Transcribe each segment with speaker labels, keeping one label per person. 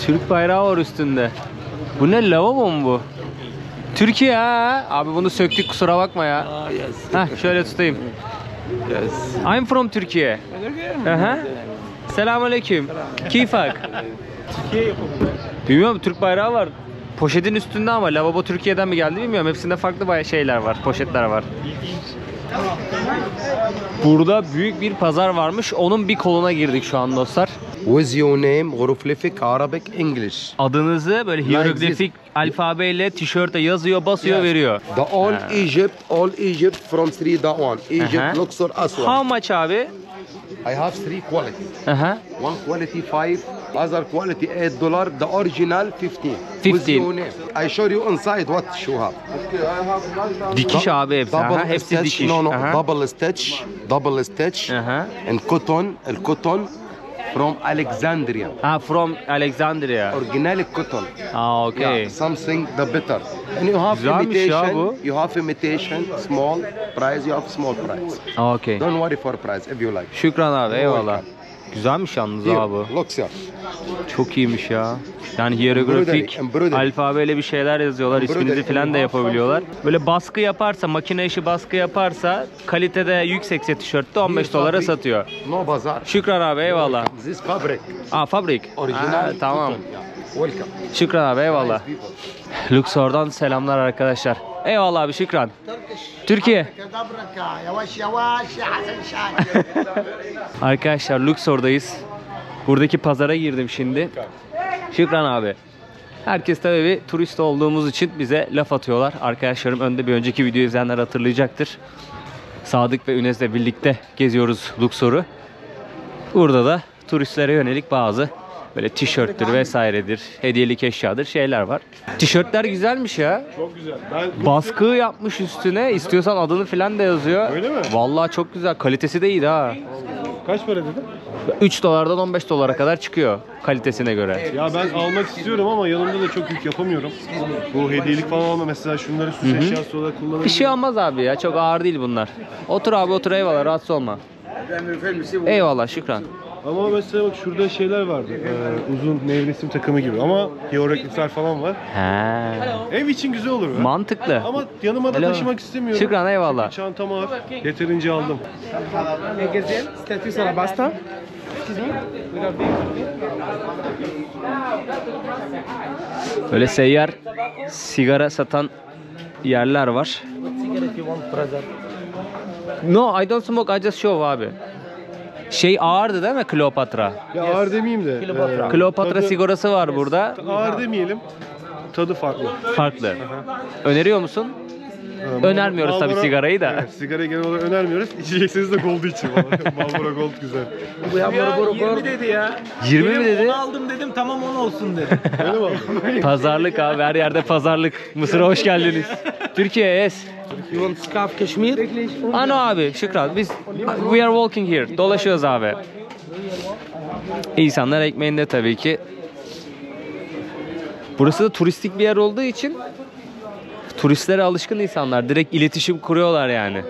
Speaker 1: Türk bayrağı var üstünde. Bu ne, lavabo mu bu? Türkiye ha. Abi bunu söktük, kusura bakma ya. Heh, şöyle tutayım. I'm from Türkiye. Selamünaleyküm. Keyfak. Bilmiyorum, Türk bayrağı var. Poşetin üstünde ama lavabo Türkiye'den mi geldi bilmiyorum. Hepsinde farklı şeyler var, poşetler var. Burada büyük bir pazar varmış. Onun bir koluna girdik şu an dostlar.
Speaker 2: With your name, hieroglifik, Arabic, English.
Speaker 1: Adınızı böyle hieroglifik alfabeyle tişörte yazıyor, basıyor, veriyor.
Speaker 2: The all Egypt from 3 Dawan. Egypt, Luxor, Aswan.
Speaker 1: How much abi?
Speaker 2: I have 3 qualities. One quality 5, other quality $8. The original 15.
Speaker 1: 15.
Speaker 2: With your name. I show you inside what you have.
Speaker 1: Dikiş abi hepsi. Hepsi dikiş.
Speaker 2: No, double stitch. And cotton, cotton from Alexandria.
Speaker 1: From Alexandria.
Speaker 2: Original cotton.
Speaker 1: Okay.
Speaker 2: Yeah, something the better. And you have
Speaker 1: Güzelmiş ya bu.
Speaker 2: imitation. You have imitation, small price. You have small price.
Speaker 1: Okay.
Speaker 2: Don't worry for price if you like.
Speaker 1: Şükran abi, eyvallah. Güzelmiş yalnız abi.
Speaker 2: Look sir.
Speaker 1: Çok iyiymiş ya. Yani hieroglifik alfabeyle bir şeyler yazıyorlar. İsminizi falan da yapabiliyorlar. Böyle baskı yaparsa, makine işi baskı yaparsa kalitede yüksekse tişörtte $15 satıyor.
Speaker 2: No bazar.
Speaker 1: Şükran abi, eyvallah.
Speaker 2: This fabric.
Speaker 1: Fabrik.
Speaker 2: Original.
Speaker 1: Tamam.
Speaker 2: Welcome.
Speaker 1: Şükran abi, eyvallah. Luxor'dan selamlar arkadaşlar. Eyvallah abi, şükran. Türkiye. Arkadaşlar Luxor'dayız. Buradaki pazara girdim şimdi. Şükran abi. Herkes tabii bir turist olduğumuz için bize laf atıyorlar. Arkadaşlarım önde, bir önceki videoyu izleyenler hatırlayacaktır. Sadık ve Ünez'le birlikte geziyoruz Luxor'u. Burada da turistlere yönelik bazı böyle tişörttür vesairedir, hediyelik eşyadır şeyler var. Tişörtler güzelmiş ya.
Speaker 3: Çok güzel.
Speaker 1: Baskı yapmış üstüne. İstiyorsan adını falan da yazıyor.
Speaker 3: Öyle mi?
Speaker 1: Vallahi çok güzel. Kalitesi de iyi ha.
Speaker 3: Kaç para dedin?
Speaker 1: $3'dan $15'a kadar çıkıyor kalitesine göre.
Speaker 3: Ya ben almak istiyorum ama yanımda da çok yük yapamıyorum. Bu hediyelik falan alma, mesela şunları süs eşyası olarak kullanabilirim.
Speaker 1: Bir şey olmaz abi ya. Çok ağır değil bunlar. Otur abi, otur, eyvallah, rahatsız olma. Eyvallah, şükran.
Speaker 3: Ama mesela bak şurada şeyler vardı. Uzun nevresim takımı gibi ama hieroglifler falan var. Ev için güzel olur be.
Speaker 1: Mantıklı.
Speaker 3: Ama yanıma da taşımak istemiyorum.
Speaker 1: Şükran, eyvallah.
Speaker 3: Çünkü çantam ağır. Yeterince aldım.
Speaker 1: Böyle seyyar sigara satan yerler var. No, I don't smoke, I just show abi. Şey ağırdı değil mi, Kleopatra?
Speaker 3: Ya ağır demeyeyim de.
Speaker 1: Kleopatra sigarası var burada.
Speaker 3: Ağır demeyelim. Tadı farklı.
Speaker 1: Farklı. Öneriyor musun? Önermiyoruz tabii sigarayı da.
Speaker 3: Evet, sigarayı genel olarak önermiyoruz. İçecekseniz de Gold için. Marlboro Gold güzel.
Speaker 4: Bu ya Marlboro 20 dedi ya.
Speaker 1: 20 mi dedi?
Speaker 4: Onu aldım dedim, tamam 10 olsun dedi.
Speaker 3: Öyle mi aldın?
Speaker 1: Pazarlık abi, her yerde pazarlık. Mısır'a hoş geldiniz. Türkiye, yes.
Speaker 4: You want scarf Kashmir?
Speaker 1: Ano abi, şükran. We are walking here. Dolaşıyoruz abi. İnsanlar ekmeğinde tabii ki. Burası da turistik bir yer olduğu için turistlere alışkın insanlar. Direkt iletişim kuruyorlar yani.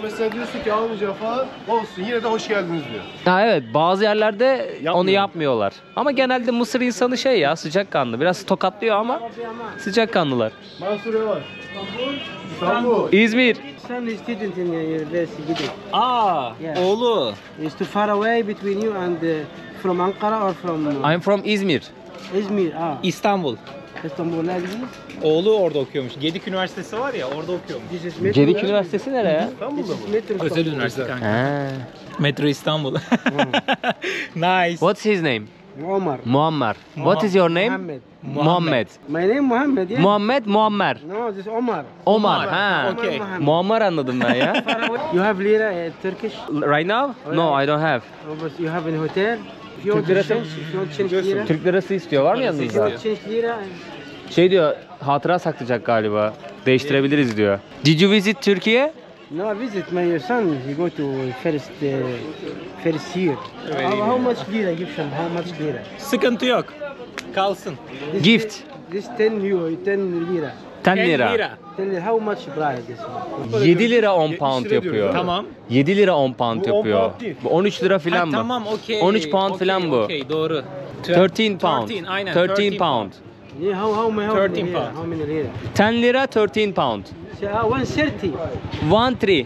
Speaker 3: Mesela diyorsun ki almayacağım falan, olsun yine de hoş geldiniz diyor.
Speaker 1: Ha evet, bazı yerlerde onu yapmıyorlar. Ama genelde Mısır insanı şey ya, sıcakkanlı. Biraz tokatlıyor ama sıcakkanlılar.
Speaker 3: Mansur Yavaş. İstanbul.
Speaker 1: İzmir.
Speaker 4: Son is student in university.
Speaker 1: Yeah.
Speaker 4: Oğlu. Is too far away between you and from Ankara or from
Speaker 1: I'm from İzmir.
Speaker 4: İzmir.
Speaker 5: İstanbul.
Speaker 4: İstanbul nerede?
Speaker 5: Oğlu orada okuyormuş. Gedik Üniversitesi var ya, orada okuyormuş.
Speaker 4: This is metro.
Speaker 1: Gedik Üniversitesi nereye?
Speaker 3: İstanbul'da mı?
Speaker 4: Metro.
Speaker 5: Özel üniversite kanka.
Speaker 1: Ha.
Speaker 5: Metro İstanbul. Nice.
Speaker 1: What's his name?
Speaker 4: Omar.
Speaker 1: Muammer. What is your name?
Speaker 4: Muhammed.
Speaker 1: Muhammed.
Speaker 4: My name Muhammed, yeah?
Speaker 1: Muammer.
Speaker 4: No, this is Omar.
Speaker 1: Omar. Ha.
Speaker 5: Okay.
Speaker 1: Muammer anladım ben ya.
Speaker 4: You have lira Turkish?
Speaker 1: Right now? No, I don't have.
Speaker 4: Oh, but you have in hotel? If you want to change, if you want to change lira?
Speaker 1: Türk lirası istiyor. Var mı
Speaker 4: If you
Speaker 1: yanınızda?
Speaker 4: want to change lira?
Speaker 1: Şey diyor, hatıra saklayacak galiba. Değiştirebiliriz diyor. Did you visit Türkiye?
Speaker 4: No, I visit my son. He go to first year. How much lira Egyptian? How much lira?
Speaker 5: Sıkıntı yok. Kalsın.
Speaker 1: Gift.
Speaker 4: This 10 euro, 10 lira.
Speaker 1: 10 lira.
Speaker 4: 10 lira. How much price this one?
Speaker 1: 7 lira 10
Speaker 3: 70
Speaker 1: pound
Speaker 3: lira diyoruz
Speaker 1: yapıyor.
Speaker 3: abi.
Speaker 5: Tamam.
Speaker 1: 7 lira 10 pound
Speaker 3: Bu 10
Speaker 1: yapıyor.
Speaker 3: pound değil.
Speaker 1: Bu 13 lira falan mı?
Speaker 5: Tamam, okey.
Speaker 1: 13 pound
Speaker 5: Okey,
Speaker 1: falan bu.
Speaker 5: Okey, doğru.
Speaker 1: 13 pound.
Speaker 5: 13, aynen,
Speaker 1: 13
Speaker 5: 13
Speaker 1: pound.
Speaker 4: Yeah, how many
Speaker 5: 13
Speaker 4: lira?
Speaker 5: pound.
Speaker 4: How many lira?
Speaker 1: 10 lira 13 pound.
Speaker 4: 130.
Speaker 1: 1-3.
Speaker 4: 130.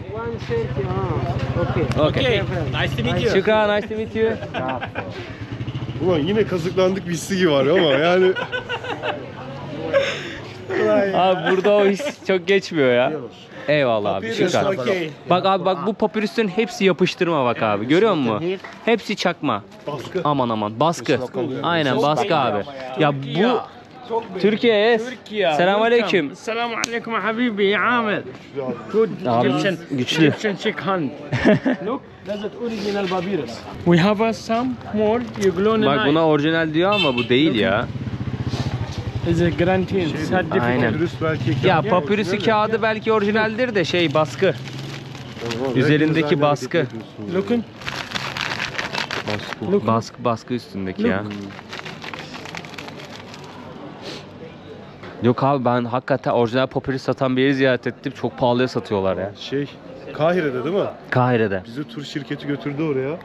Speaker 4: Okay.
Speaker 1: Okay.
Speaker 5: Nice to meet you.
Speaker 1: Şükran, nice to meet you.
Speaker 3: Ulan yine kazıklandık hissi var ama yani.
Speaker 1: Abi burada o his çok geçmiyor ya. Eyvallah abi, şükran. Bak abi bak, bu papyrus'un hepsi yapıştırma bak abi. Görüyor musun? Hepsi çakma.
Speaker 3: Baskı.
Speaker 1: Aman aman, baskı. Aynen baskı abi. Ya bu Türkiye. Selamünaleyküm.
Speaker 4: Assalamu alaikum habibi ya Ahmed.
Speaker 1: Abi güçlü.
Speaker 4: Egyptian shake hand. Look, that's the original papyrus. We have some more. You glow
Speaker 1: Bak buna orijinal diyor ama bu değil ya.
Speaker 4: is a guarantee.
Speaker 1: Aynen.
Speaker 3: Papyrus belki
Speaker 1: Ya papyrus'u kağıdı belki orijinaldir de şey baskı. Üzerindeki baskı.
Speaker 4: Looking.
Speaker 1: Baskı üstündeki ya. Yok abi, ben hakikaten orijinal papyrus satan bir yeri ziyaret ettim. Çok pahalıya satıyorlar ya.
Speaker 3: Kahire'de değil mi?
Speaker 1: Kahire'de.
Speaker 3: Bizi tur şirketi götürdü oraya.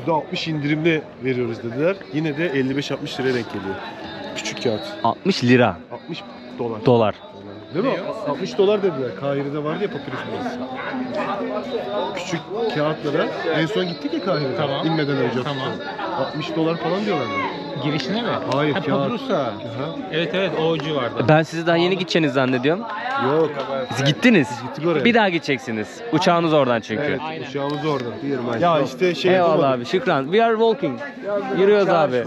Speaker 3: %60 indirimle veriyoruz dediler. Yine de 55-60 liraya denk geliyor. Küçük kağıt.
Speaker 1: 60 lira
Speaker 3: 60 dolar.
Speaker 1: dolar.
Speaker 3: Değil mi? 60 dolar dediler. Kahire'de vardı ya papyrus müzesi. Küçük kağıtlara. En son gittik ya Kahire'de.
Speaker 5: Tamam.
Speaker 3: İnmeden önce.
Speaker 5: Tamam.
Speaker 3: 60 dolar falan diyorlardı.
Speaker 5: Girişine mi?
Speaker 3: Hayır,
Speaker 5: Ha,
Speaker 3: kağıt.
Speaker 5: Papyrus'a.
Speaker 3: Aha.
Speaker 5: Evet o ucu vardı.
Speaker 1: Ben sizi daha yeni gideceğinizi zannediyorum.
Speaker 3: Yok.
Speaker 1: Siz gittiniz.
Speaker 3: Gittik oraya.
Speaker 1: Bir daha gideceksiniz. Uçağınız oradan çünkü.
Speaker 3: Evet, uçağımız orada. Ya işte şey
Speaker 1: Eyvallah
Speaker 3: yapamadık.
Speaker 1: abi, şükran. We are walking. Yürüyoruz abi.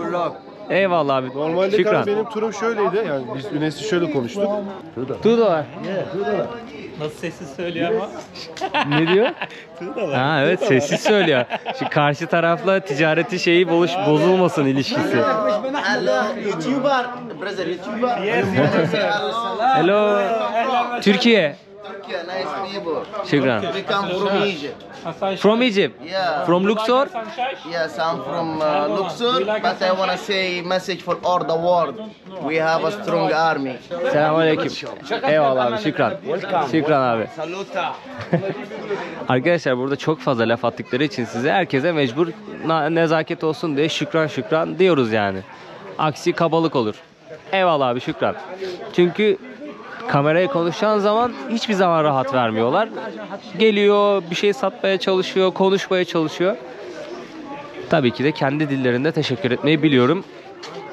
Speaker 1: Eyvallah abi.
Speaker 3: Normalde
Speaker 1: şükran.
Speaker 3: benim turum şöyleydi. Yani biz Ünes'i şöyle konuştuk.
Speaker 1: 2 dolar.
Speaker 5: Nasıl sessiz söylüyor ama.
Speaker 1: Ne diyor? Ha evet, sessiz söylüyor. Şu karşı tarafla ticareti şeyi bozulmasın ilişkisi.
Speaker 6: YouTuber, brother, YouTuber.
Speaker 1: Hello. Türkiye.
Speaker 6: Turkey, nice people.
Speaker 1: Şükran.
Speaker 6: We come from Egypt.
Speaker 1: From Egypt.
Speaker 6: Yeah.
Speaker 1: From Luxor.
Speaker 6: Yes, I'm from Luxor, but I want to say message for all the world. We have a strong army.
Speaker 1: Selamünaleyküm. Eyvallah abi, şükran. Şükran abi. Arkadaşlar burada çok fazla laf attıkları için size, herkese mecbur nezaket olsun diye şükran diyoruz yani. Aksi kabalık olur. Eyvallah abi, şükran. Çünkü kameraya konuşacağın zaman hiçbir zaman rahat vermiyorlar. Geliyor, bir şey satmaya çalışıyor, konuşmaya çalışıyor. Tabii ki de kendi dillerinde teşekkür etmeyi biliyorum.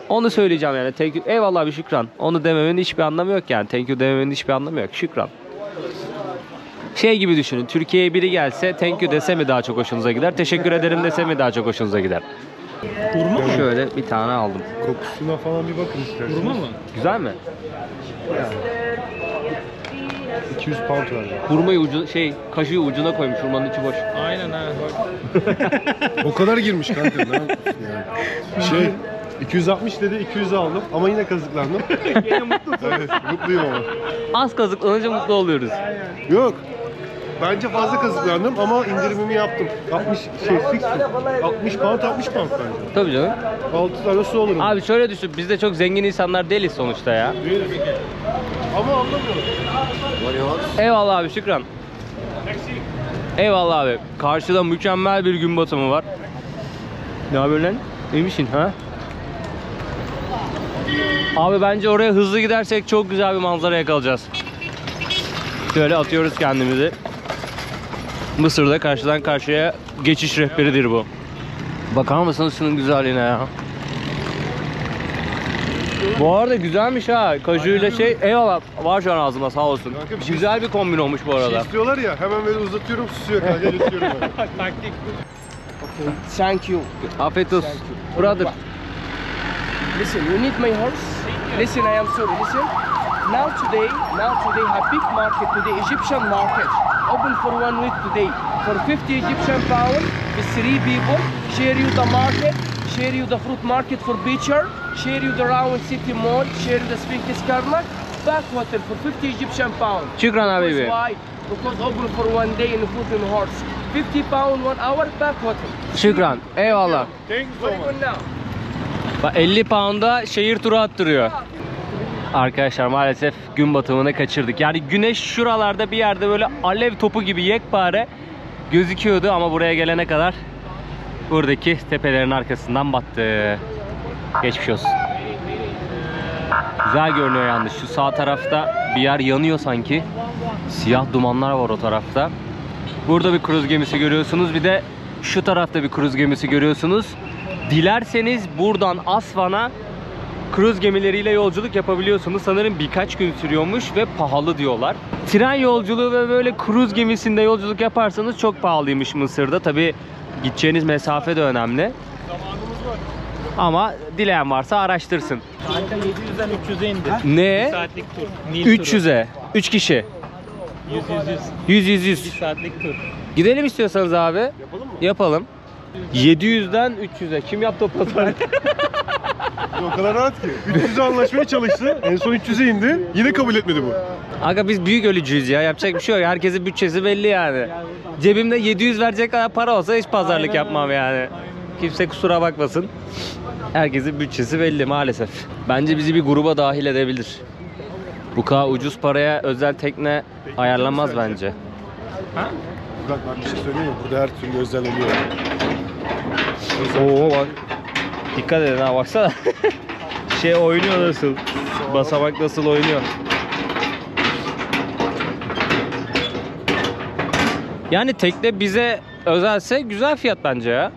Speaker 1: Onu söyleyeceğim yani. Thank you. Eyvallah abi, şükran. Onu dememenin hiçbir anlamı yok yani. Thank you dememenin hiçbir anlamı yok. Şükran. Şey gibi düşünün. Türkiye'ye biri gelse thank you dese mi daha çok hoşunuza gider? Teşekkür ederim dese mi daha çok hoşunuza gider? Hurma mı? Şöyle bir tane aldım.
Speaker 3: Kokusuna falan bir bakın isterseniz.
Speaker 5: Hurma mı?
Speaker 1: Güzel mi?
Speaker 3: 200 pound verdi.
Speaker 1: Hurmayı kaşığı ucuna koymuş. Hurmanın içi boş.
Speaker 5: Aynen ha.
Speaker 3: O kadar girmiş kanka. Ne yapıyorsun yani? 260 dedi, 200 aldım ama yine kazıklandım.
Speaker 5: Yine mutlusun.
Speaker 3: Evet, mutluyum ama.
Speaker 1: Az kazıklanınca mutlu oluyoruz.
Speaker 3: Yok. Bence fazla kazıklandım ama indirimimi yaptım. 60 pound bence.
Speaker 1: Tabii canım.
Speaker 3: 6 tane su alırım.
Speaker 1: Abi şöyle düşün. Biz de çok zengin insanlar değiliz sonuçta ya.
Speaker 3: Ama anlamıyorum.
Speaker 1: Eyvallah abi, şükran. Eyvallah abi. Karşıda mükemmel bir gün batımı var. Ne haber lan? İyi misin ha? Abi bence oraya hızlı gidersek çok güzel bir manzara yakalayacağız. Şöyle atıyoruz kendimizi. Mısır'da karşıdan karşıya geçiş rehberidir bu. Bakar mısınız şunun güzelliğine ya? Bu arada güzelmiş ha. Kajuyla şey. Eyvallah. Var şu an ağzıma, sağ olsun.
Speaker 3: Kanka bir şey-
Speaker 1: Güzel bir kombin olmuş bu arada.
Speaker 3: İstiyorlar ya, hemen böyle uzatıyorum, susuyor kanka, götürüyorum böyle.
Speaker 5: Taktik.
Speaker 4: Thank you.
Speaker 1: Afiyet olsun. Brother.
Speaker 4: Listen, you need my horse? Listen, I am sorry. Listen. Now today have big market today, Egyptian market. Open for 1 week today. For 50 Egyptian pound, with 3 people, share you the market, share you the fruit market for butcher, share you the round city mall, share you the Sphinx Karnak, back hotel for 50 Egyptian pound.
Speaker 1: Şükran abi.
Speaker 4: Why? Because open for 1 day in food and horse. 50 pound 1 hour, back hotel.
Speaker 1: Şükran. Eyvallah.
Speaker 3: Thank you
Speaker 4: Very good now.
Speaker 1: Bak 50 pound'a şehir turu attırıyor. Arkadaşlar maalesef gün batımını kaçırdık. Yani güneş şuralarda bir yerde böyle alev topu gibi yekpare gözüküyordu ama buraya gelene kadar buradaki tepelerin arkasından battı. Geçmiş olsun. Güzel görünüyor yalnız. Şu sağ tarafta bir yer yanıyor sanki. Siyah dumanlar var o tarafta. Burada bir kruz gemisi görüyorsunuz. Bir de şu tarafta bir kruz gemisi görüyorsunuz. Dilerseniz buradan Asvan'a kruz gemileriyle yolculuk yapabiliyorsunuz. Sanırım birkaç gün sürüyormuş ve pahalı diyorlar. Tren yolculuğu ve böyle kruz gemisinde yolculuk yaparsanız çok pahalıymış Mısır'da. Tabi gideceğiniz mesafe de önemli. Ama dileyen varsa araştırsın.
Speaker 5: Kanka 700'den 300'e indi.
Speaker 1: Ne?
Speaker 5: 1 saatlik tur. Nil turu.
Speaker 1: 300'e. 3 kişi. 100.
Speaker 5: 1 saatlik tur.
Speaker 1: Gidelim istiyorsanız abi. Yapalım mı? Yapalım. 700'den 300'e. Kim yaptı o pazarı?
Speaker 3: O kadar rahat ki. 300'e anlaşmaya çalıştı. En son 300'e indi. Yine kabul etmedi bu.
Speaker 1: Aga biz büyük ölücüyüz ya. Yapacak bir şey yok. Herkesin bütçesi belli yani. Cebimde 700 verecek kadar para olsa hiç pazarlık yapmam yani. Kimse kusura bakmasın. Herkesin bütçesi belli maalesef. Bence bizi bir gruba dahil edebilir. Bu kadar ucuz paraya özel tekne ayarlanmaz bence.
Speaker 3: Bak bir şey söyleyeyim mi? Burada her türlü özel oluyor.
Speaker 1: Oo bak. Dikkat edin ha baksana. Şey oynuyor nasıl? Basamak nasıl oynuyor? Yani tekne bize özelse güzel fiyat bence ya.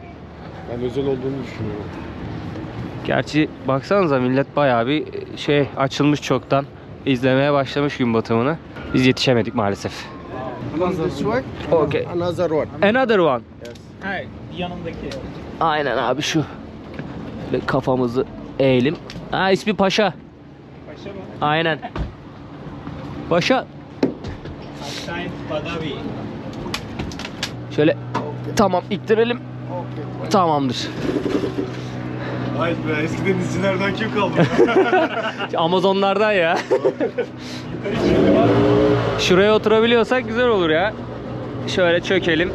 Speaker 3: Ben özel olduğunu düşünüyorum.
Speaker 1: Gerçi baksanıza millet bayağı bir şey açılmış çoktan. İzlemeye başlamış gün batımını. Biz yetişemedik maalesef. Okay.
Speaker 6: Another one.
Speaker 1: Another one.
Speaker 5: Ha, yanındaki.
Speaker 1: Aynen abi şu. Böyle kafamızı eğelim. Ha ismi Paşa.
Speaker 5: Paşa mı?
Speaker 1: Aynen. Paşa.
Speaker 5: Hüseyin Badavi.
Speaker 1: Şöyle tamam iktirelim. Tamamdır.
Speaker 3: Hayır be, eski denizcilerden kim kaldı?
Speaker 1: Amazonlardan ya. Şuraya oturabiliyorsak güzel olur ya. Şöyle çökelim.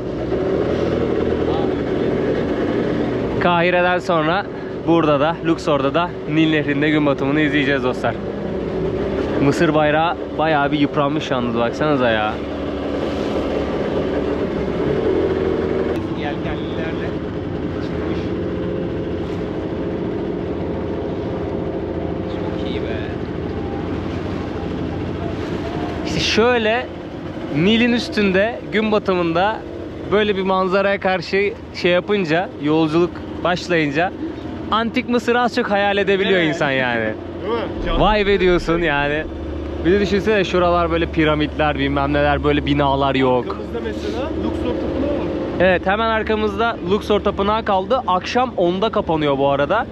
Speaker 1: Kahire'den sonra burada da Luxor'da da Nil Nehri'nde gün batımını izleyeceğiz dostlar. Mısır bayrağı bayağı bir yıpranmış yalnız baksanıza ya.
Speaker 5: Yelkenlilerle çıkmış. Çok iyi be.
Speaker 1: İşte şöyle Nil'in üstünde gün batımında böyle bir manzaraya karşı şey yapınca, yolculuk başlayınca antik Mısır'ı az çok hayal edebiliyor insan yani.
Speaker 3: Değil mi? Canlı.
Speaker 1: Vay be diyorsun yani. Bir de düşünsene şuralar böyle piramitler bilmem neler böyle binalar yok.
Speaker 3: Arkamızda mesela Luxor tapınağı var.
Speaker 1: Evet hemen arkamızda Luxor Tapınağı kaldı. Akşam 10'da kapanıyor bu arada.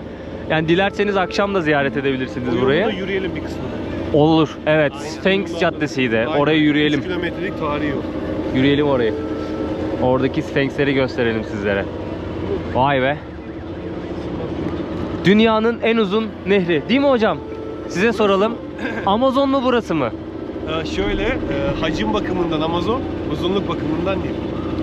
Speaker 1: Yani dilerseniz akşam da ziyaret edebilirsiniz
Speaker 3: O
Speaker 1: burayı.
Speaker 3: yolda yürüyelim bir kısmını.
Speaker 1: Olur. Evet. Sphinx Caddesi'ydi.
Speaker 3: Aynen.
Speaker 1: Oraya yürüyelim.
Speaker 3: 3 kilometrelik tarihi yok.
Speaker 1: Yürüyelim orayı. Oradaki Sphinx'leri gösterelim sizlere. Vay be. Dünyanın en uzun nehri. Değil mi hocam? Size soralım. Amazon mu burası mı?
Speaker 3: Şöyle, hacim bakımından Amazon, uzunluk bakımından değil.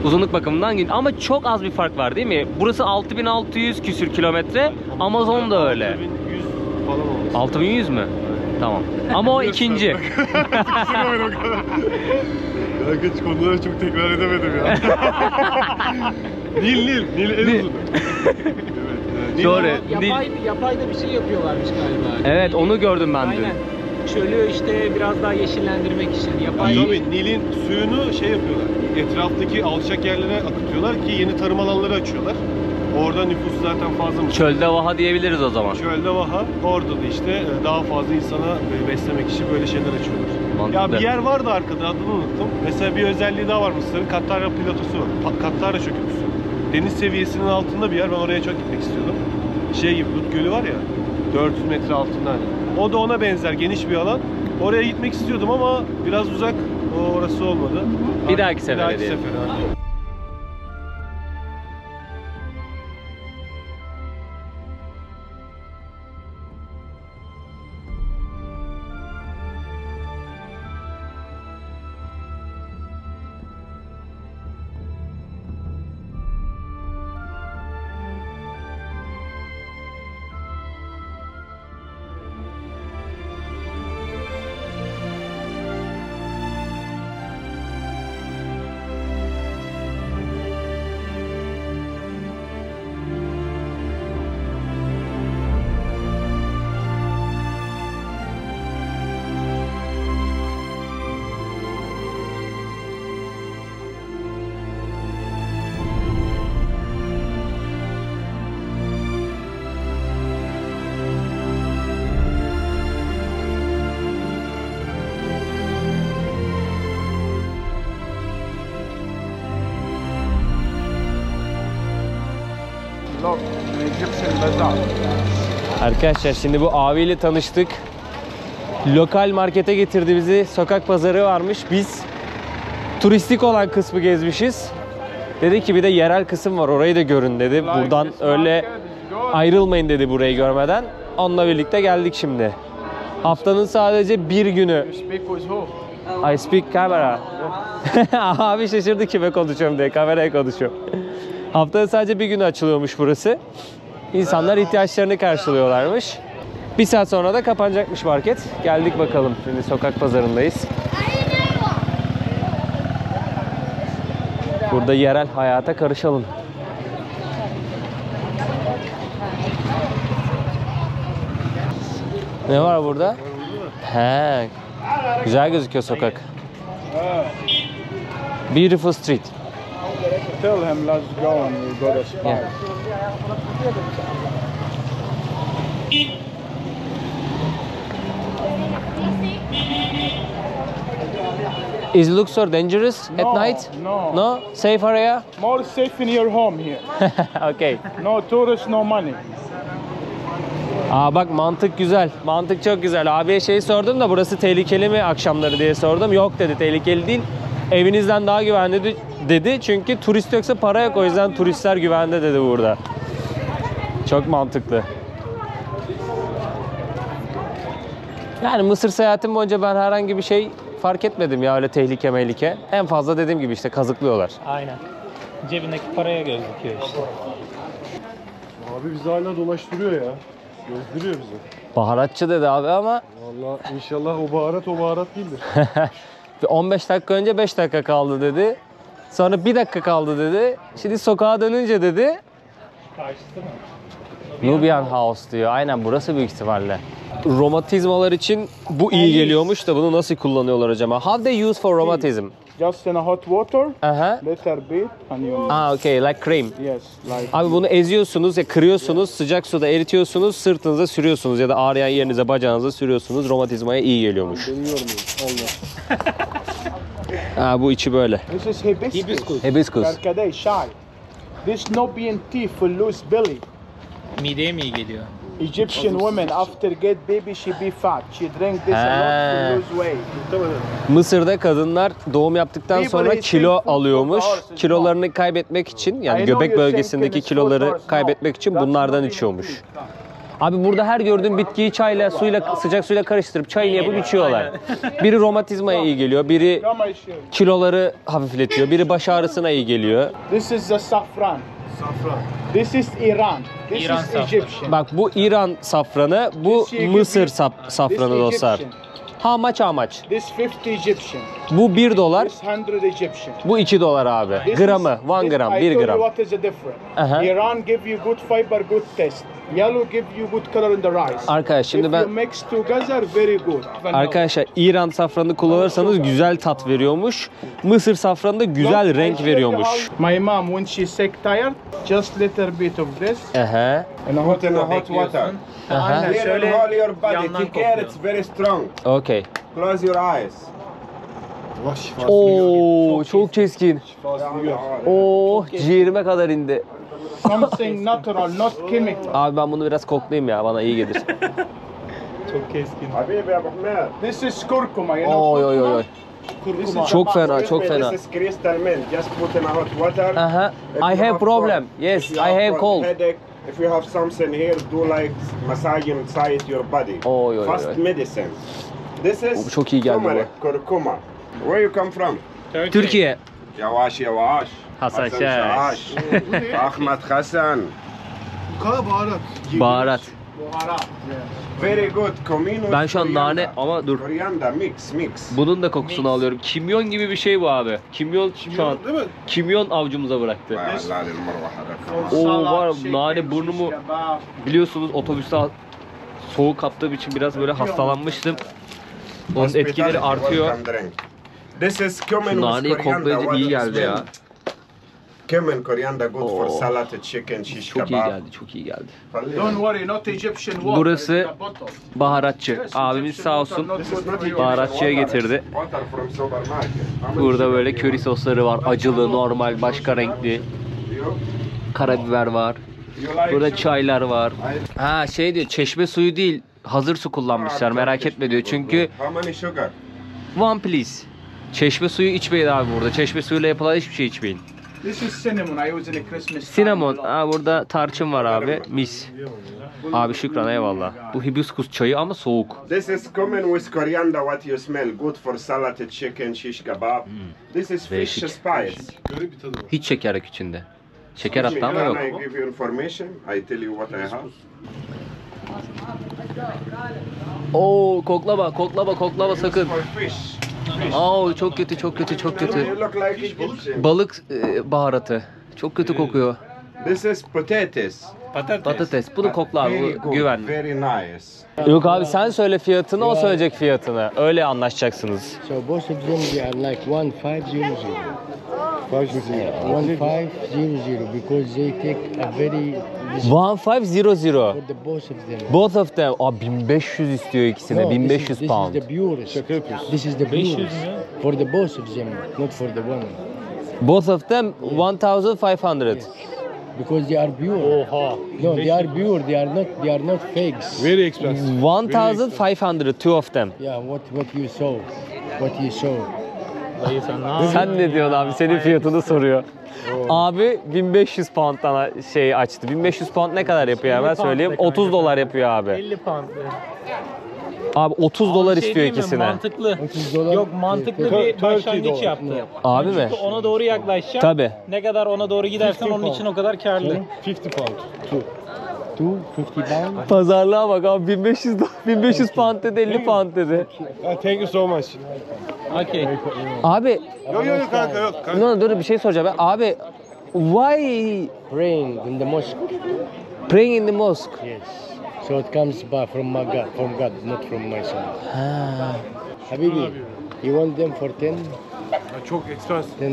Speaker 1: Uzunluk bakımından değil. Ama çok az bir fark var değil mi? Burası 6600 küsür kilometre. Amazon da öyle.
Speaker 3: 6100 falan olmuş.
Speaker 1: 6100 mü? Tamam. Ama o ikinci.
Speaker 3: Kanka konuları çok tekrar edemedim ya. Nil en uzun. Evet.
Speaker 1: Doğru.
Speaker 5: Yapay da bir şey yapıyorlarmış galiba.
Speaker 1: Evet onu gördüm ben dün.
Speaker 5: Aynen. Çölü işte biraz daha yeşillendirmek için yapay.
Speaker 3: Tabii Nil'in suyunu şey yapıyorlar. Etraftaki alçak yerlere akıtıyorlar ki yeni tarım alanları açıyorlar. Orada nüfus zaten fazla mı?
Speaker 1: Çölde vaha diyebiliriz o zaman.
Speaker 3: Çölde vaha, orada da işte daha fazla insana beslemek için böyle şeyler açıyorlar.
Speaker 1: Mantıklı.
Speaker 3: Ya bir yer vardı arkada, adını unuttum. Mesela bir özelliği daha var Mısır'ın. Kattara platosu var. Kattara çöküntüsü. Deniz seviyesinin altında bir yer. Ben oraya çok gitmek istiyordum. Şey gibi, Lut Gölü var ya, 400 metre altında hani. O da ona benzer geniş bir alan. Oraya gitmek istiyordum ama biraz uzak. Orası olmadı.
Speaker 1: Bir dahaki sefere
Speaker 3: Bir dahaki
Speaker 1: diyelim.
Speaker 3: sefere. Hadi.
Speaker 1: Arkadaşlar şimdi bu abiyle tanıştık. Lokal markete getirdi bizi. Sokak pazarı varmış. Biz turistik olan kısmı gezmişiz. Dedi ki bir de yerel kısım var. Orayı da görün dedi. Buradan öyle ayrılmayın dedi burayı görmeden. Onunla birlikte geldik şimdi. Haftanın sadece bir günü. I speak camera. Abi şaşırdı kime konuşuyorum diye. Kameraya konuşuyorum. Haftanın sadece bir günü açılıyormuş burası. İnsanlar ihtiyaçlarını karşılıyorlarmış. Bir saat sonra da kapanacakmış market. Geldik bakalım. Şimdi sokak pazarındayız. Burada yerel hayata karışalım. Ne var burada? He. Güzel gözüküyor sokak. Beautiful street.
Speaker 7: Tell him let's go and we go to spot.
Speaker 1: Yeah. Is Luxor dangerous at
Speaker 7: No,
Speaker 1: night?
Speaker 7: no.
Speaker 1: No? Safe area?
Speaker 7: More safe in your home here.
Speaker 1: Okay.
Speaker 7: No tourists, no money.
Speaker 1: Aa bak mantık güzel. Mantık çok güzel. Abiye şeyi sordum da burası tehlikeli mi akşamları diye sordum. Yok dedi, tehlikeli değil. Evinizden daha güvenli dedi. Çünkü turist yoksa para yok. O yüzden turistler güvende dedi burada. Çok mantıklı. Yani Mısır seyahatim boyunca ben herhangi bir şey fark etmedim ya öyle tehlike. En fazla dediğim gibi işte kazıklıyorlar.
Speaker 5: Aynen. Cebindeki paraya gözüküyor işte.
Speaker 3: Abi bizi hala dolaştırıyor ya. Gözdürüyor bizi.
Speaker 1: Baharatçı dedi abi ama
Speaker 3: Vallahi inşallah o baharat değildir.
Speaker 1: 15 dakika önce 5 dakika kaldı dedi. Sonra 1 dakika kaldı dedi. Şimdi sokağa dönünce dedi.
Speaker 5: Karşısı mı?
Speaker 1: Nubian House diyor. Aynen burası büyük ihtimalle. Romatizmalar için bu iyi geliyormuş da bunu nasıl kullanıyorlar acaba? How they use for rheumatism?
Speaker 7: Just in a hot water,
Speaker 1: Aha.
Speaker 7: little bit, and you.
Speaker 1: Ah, okay, like cream.
Speaker 7: Yes, like.
Speaker 1: Abi bunu eziyorsunuz ya kırıyorsunuz, sıcak suda eritiyorsunuz, sırtınıza sürüyorsunuz ya da ağrıyan yerinize, bacağınıza sürüyorsunuz. Romatizmaya iyi geliyormuş. Ha bu içi böyle.
Speaker 7: This is hibiscus.
Speaker 1: Hibiscus.
Speaker 7: Karkadey, shy. This Nubian tea for loose belly.
Speaker 5: Mideye mi iyi geliyor?
Speaker 7: Egyptian women after get baby she be fat. She drink this a lot to lose weight.
Speaker 1: Mısır'da kadınlar doğum yaptıktan sonra kilo alıyormuş. Kilolarını kaybetmek için yani göbek bölgesindeki kiloları kaybetmek için bunlardan içiyormuş. Abi burada her gördüğün bitkiyi çayla, suyla, sıcak suyla karıştırıp çayını yapıp içiyorlar. Biri romatizmaya iyi geliyor, biri
Speaker 7: Come I show you.
Speaker 1: kiloları hafifletiyor, biri baş ağrısına iyi geliyor.
Speaker 7: This is the saffron.
Speaker 3: Safran.
Speaker 7: This is Iran. This
Speaker 5: İran
Speaker 7: is
Speaker 5: saffron.
Speaker 7: Egyptian.
Speaker 1: Bak bu İran safranı, bu Mısır safranı dostlar. How much?
Speaker 7: This 50 Egyptian.
Speaker 1: Bu 1 dolar,
Speaker 7: This 100 Egyptian.
Speaker 1: bu 2 dolar abi.
Speaker 7: This
Speaker 1: Gramı,
Speaker 7: is-
Speaker 1: 1
Speaker 7: this-
Speaker 1: gram,
Speaker 7: I
Speaker 1: 1
Speaker 7: tell you
Speaker 1: gram.
Speaker 7: what is the difference.
Speaker 1: Aha.
Speaker 7: Iran give you good fiber, good taste. Yellow give you good color in the rice.
Speaker 1: Arkadaş şimdi
Speaker 7: If
Speaker 1: ben...
Speaker 7: you mix together, very good.
Speaker 1: Arkadaşlar İran safranı kullanırsanız güzel tat veriyormuş. Mısır safranı da güzel
Speaker 7: Look, I
Speaker 1: renk
Speaker 7: show you
Speaker 1: veriyormuş.
Speaker 7: how- My mom, when she sick, tired, just little bit of this.
Speaker 1: Aha.
Speaker 7: And a hot
Speaker 2: Put in a hot water.
Speaker 1: Aha.
Speaker 2: Clear and hold your body.
Speaker 5: yandan
Speaker 2: Take care,
Speaker 5: kokuyor.
Speaker 2: it's very strong.
Speaker 1: Okay.
Speaker 2: Close your eyes.
Speaker 1: Oo çok keskin. Oo ciğerime kadar indi.
Speaker 7: something natural, not chemical.
Speaker 1: Abi ben bunu biraz koklayayım ya bana iyi gelir.
Speaker 5: Çok keskin.
Speaker 2: Habibi Abu Ahmed.
Speaker 7: This is curcuma, you know.
Speaker 1: Oy oy oy oy.
Speaker 7: Curcuma.
Speaker 1: Çok fena, çok
Speaker 2: Excuse me,
Speaker 1: fena.
Speaker 2: This is crystal milk. Just put in a hot water.
Speaker 1: Aha.
Speaker 2: If
Speaker 1: I
Speaker 2: you
Speaker 1: have problem. Yes,
Speaker 2: if
Speaker 1: I
Speaker 2: you
Speaker 1: have cold.
Speaker 2: Headache, if you have something here, do like massage inside your body.
Speaker 1: Oy, oy,
Speaker 2: Fast
Speaker 1: oy.
Speaker 2: medicine. This is
Speaker 1: çok iyi geldi bu.
Speaker 2: turmeric, curcuma. Where you come from?
Speaker 1: Türkiye.
Speaker 2: Yavaş yavaş.
Speaker 1: Hasan Şaş.
Speaker 2: Şaş. Ahmet Hasan.
Speaker 3: Bu kadar baharat.
Speaker 1: Baharat.
Speaker 2: Very good. Comino.
Speaker 1: Ben şu an nane ama dur.
Speaker 2: Coriander mix.
Speaker 1: Bunun da kokusunu alıyorum. Kimyon gibi bir şey bu abi. Kimyon şu an.
Speaker 3: Değil mi?
Speaker 1: Kimyon avcumuza bıraktı.
Speaker 2: والله للمروحة هذا
Speaker 1: Oo var
Speaker 7: Salad,
Speaker 1: nane
Speaker 7: chicken,
Speaker 1: burnumu
Speaker 7: shish kebab.
Speaker 1: biliyorsunuz otobüste soğuk kaptığım için biraz böyle hastalanmıştım. Onun etkileri artıyor.
Speaker 2: This is cumin
Speaker 1: Şu
Speaker 2: with
Speaker 1: naneyi
Speaker 2: coriander.
Speaker 1: koklayınca iyi
Speaker 2: What
Speaker 1: geldi ya.
Speaker 2: Cumin, coriander good for
Speaker 1: Oo.
Speaker 2: salad, chicken, shish
Speaker 1: Çok iyi
Speaker 2: kebab.
Speaker 1: geldi, çok iyi geldi.
Speaker 7: Don't worry, not Egyptian water.
Speaker 1: Burası
Speaker 7: it's a bottle.
Speaker 1: baharatçı.
Speaker 7: Yes,
Speaker 1: Abimiz
Speaker 7: Egyptian
Speaker 1: sağ
Speaker 7: water,
Speaker 1: olsun
Speaker 7: not good for you.
Speaker 1: baharatçıya getirdi.
Speaker 2: Water from supermarket.
Speaker 1: Burada böyle köri sosları var. Acılı, normal, başka renkli. Karabiber var. Burada çaylar var. Ha şey diyor, çeşme suyu değil, hazır su kullanmışlar, merak etme diyor. Çünkü
Speaker 2: How many sugar?
Speaker 1: one please. Çeşme suyu içmeyin abi burada. Çeşme suyuyla yapılan hiçbir şey içmeyin.
Speaker 7: This is cinnamon. I use in a Christmas.
Speaker 1: Cinnamon. Ha, burada tarçın var abi. Mis. Abi şükran, eyvallah. Bu hibiskus çayı ama soğuk.
Speaker 8: This is common with coriander, what you smell. Good for salted chicken, shish kebab. This is fish
Speaker 1: Değişik.
Speaker 8: spice.
Speaker 3: Böyle bir tadı var.
Speaker 1: Hiç şeker yok içinde. Şeker hatta ama
Speaker 8: Can
Speaker 1: yok.
Speaker 8: I give you information? I tell you what I have.
Speaker 1: Oo, koklama sakın.
Speaker 8: For fish.
Speaker 1: Oo, çok kötü, çok kötü, çok kötü.
Speaker 8: You look like Egyptian.
Speaker 1: Balık baharatı. Çok kötü kokuyor.
Speaker 8: This is potatoes.
Speaker 1: Patates. Bunu kokla abi,
Speaker 8: Very
Speaker 1: bu
Speaker 8: good,
Speaker 1: güvenli.
Speaker 8: very nice.
Speaker 1: Yok abi, sen söyle fiyatını, o söyleyecek fiyatını. Öyle anlaşacaksınız.
Speaker 9: So both of them they are like 1500. 1500 because they take a very
Speaker 1: 1500.
Speaker 9: for the both of them.
Speaker 1: Both of them. Aa, 1500 istiyor ikisine.
Speaker 9: No,
Speaker 1: 1500
Speaker 9: this
Speaker 1: pound.
Speaker 9: is the purest. This is the purest for the both of them, not for the one.
Speaker 1: Both of them 1500.
Speaker 9: Because they are pure. No, they are pure. They are not fakes.
Speaker 3: Very expensive.
Speaker 1: 1500, two of them.
Speaker 9: Yeah, what you saw. What you saw.
Speaker 5: Dayı sen ne yapıyorsun?
Speaker 1: Sen ne diyorsun abi? Senin fiyatını soruyor. Abi 1500 pound'dan şey açtı. 1500 pound ne kadar yapıyor hemen söyleyeyim. 30 dolar yapıyor abi.
Speaker 5: 50 pound.
Speaker 1: Abi 30 dolar
Speaker 5: Şey
Speaker 1: istiyor
Speaker 5: değil mi?
Speaker 1: ikisine.
Speaker 5: Mantıklı.
Speaker 9: 30 dolar.
Speaker 5: Yok, mantıklı bir başlangıç yaptı.
Speaker 1: Abi mi?
Speaker 5: Çünkü ona doğru yaklaşacaksın.
Speaker 1: Tabii.
Speaker 5: Ne kadar ona doğru gidersen onun için o kadar karlı.
Speaker 9: 50 pound. Two 50 pound.
Speaker 1: Pazarlığa bak abi, 1500 pound dedi, 50 pound dedi.
Speaker 3: Thank you so much.
Speaker 5: Okay.
Speaker 1: Abi
Speaker 3: Yok kanka yok.
Speaker 1: dur bir şey soracağım. Abi why
Speaker 9: Praying in the mosque.
Speaker 1: praying in the mosque?
Speaker 9: Yes. So it comes from my God, not from myself. Habibi, you want them for 10?
Speaker 3: Çok expensive.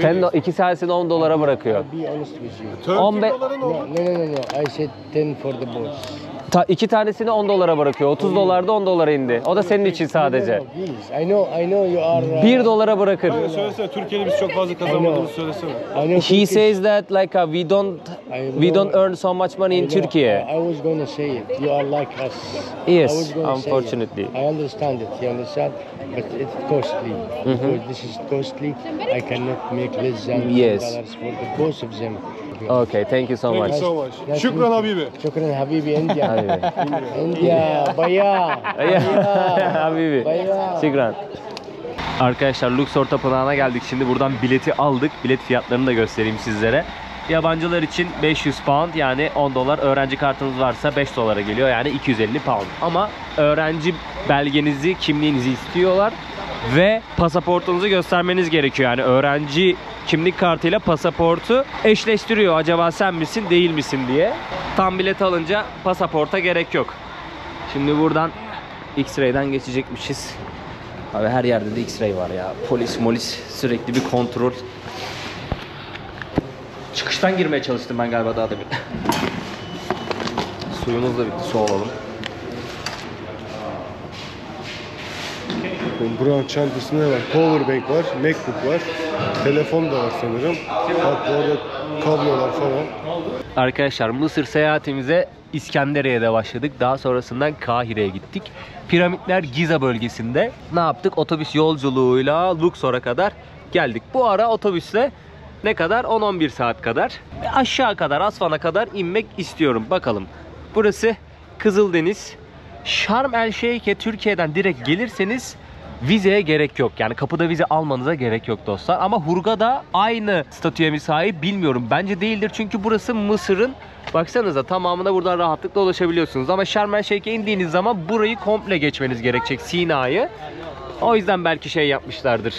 Speaker 9: $10?
Speaker 1: İki tanesini 10 dolara bırakıyor.
Speaker 9: Be honest with you.
Speaker 1: 15
Speaker 9: No. I said 10 for the boss.
Speaker 1: iki tanesini 10 dolara bırakıyor. 30 dolarda 10 dolara indi. O da senin için sadece.
Speaker 9: No, please. I know you are.
Speaker 1: 1 dolara bırakır.
Speaker 3: Kanka söylesene, Türkiye'de biz çok fazla kazanmadığımızı söylesene.
Speaker 9: I know.
Speaker 1: He says that like we don't earn so much money in Turkey.
Speaker 9: I was going to say it. You are like us.
Speaker 1: Yes,
Speaker 9: I was gonna say
Speaker 1: unfortunately.
Speaker 9: it. I understand it. You understand? But it's costly. Because this is costly. I cannot make less than
Speaker 1: Yes.
Speaker 9: $10 for the both of them.
Speaker 1: Okay, thank you so
Speaker 3: Thank
Speaker 1: much.
Speaker 3: you so much.
Speaker 9: Nice
Speaker 3: Şükran
Speaker 9: to meet
Speaker 3: Habibi.
Speaker 9: you. Shukran Habibi, India.
Speaker 1: Habibi.
Speaker 9: India, Baya.
Speaker 1: Habibi.
Speaker 9: Baya.
Speaker 1: Şükran. Arkadaşlar Luxor Tapınağı'na geldik. Şimdi buradan bileti aldık. Bilet fiyatlarını da göstereyim sizlere. Yabancılar için 500 pound yani 10 dolar. Öğrenci kartınız varsa 5 dolara geliyor yani 250 pound. Ama öğrenci belgenizi, kimliğinizi istiyorlar ve pasaportunuzu göstermeniz gerekiyor. Yani öğrenci kimlik kartıyla pasaportu eşleştiriyor. Acaba sen misin değil misin diye. Tam bilet alınca pasaporta gerek yok. Şimdi buradan X-ray'den geçecekmişiz. Abi her yerde de X-ray var ya. Polis sürekli bir kontrol. Çıkıştan girmeye çalıştım ben galiba daha da bir. Suyumuz da bitti, su alalım.
Speaker 3: Buranın çantasında ne var? Powerbank var, Macbook var, telefon da var sanırım. Bak orada kablolar falan.
Speaker 1: Arkadaşlar Mısır seyahatimize İskenderiye'de başladık. Daha sonrasından Kahire'ye gittik. Piramitler Giza bölgesinde ne yaptık? Otobüs yolculuğuyla Luxor'a kadar geldik. Bu ara otobüsle ne kadar? 10-11 saat kadar. Ve aşağı kadar, Asvan'a kadar inmek istiyorum. Bakalım. Burası Kızıldeniz. Şarm El Şeyh'e Türkiye'den direkt gelirseniz vizeye gerek yok. Yani kapıda vize almanıza gerek yok dostlar. Ama Hurghada aynı statüye mi sahip bilmiyorum. Bence değildir çünkü burası Mısır'ın, baksanıza, tamamına buradan rahatlıkla ulaşabiliyorsunuz. Ama Şarm El Şeyh'e indiğiniz zaman burayı komple geçmeniz gerekecek, Sina'yı. O yüzden belki şey yapmışlardır,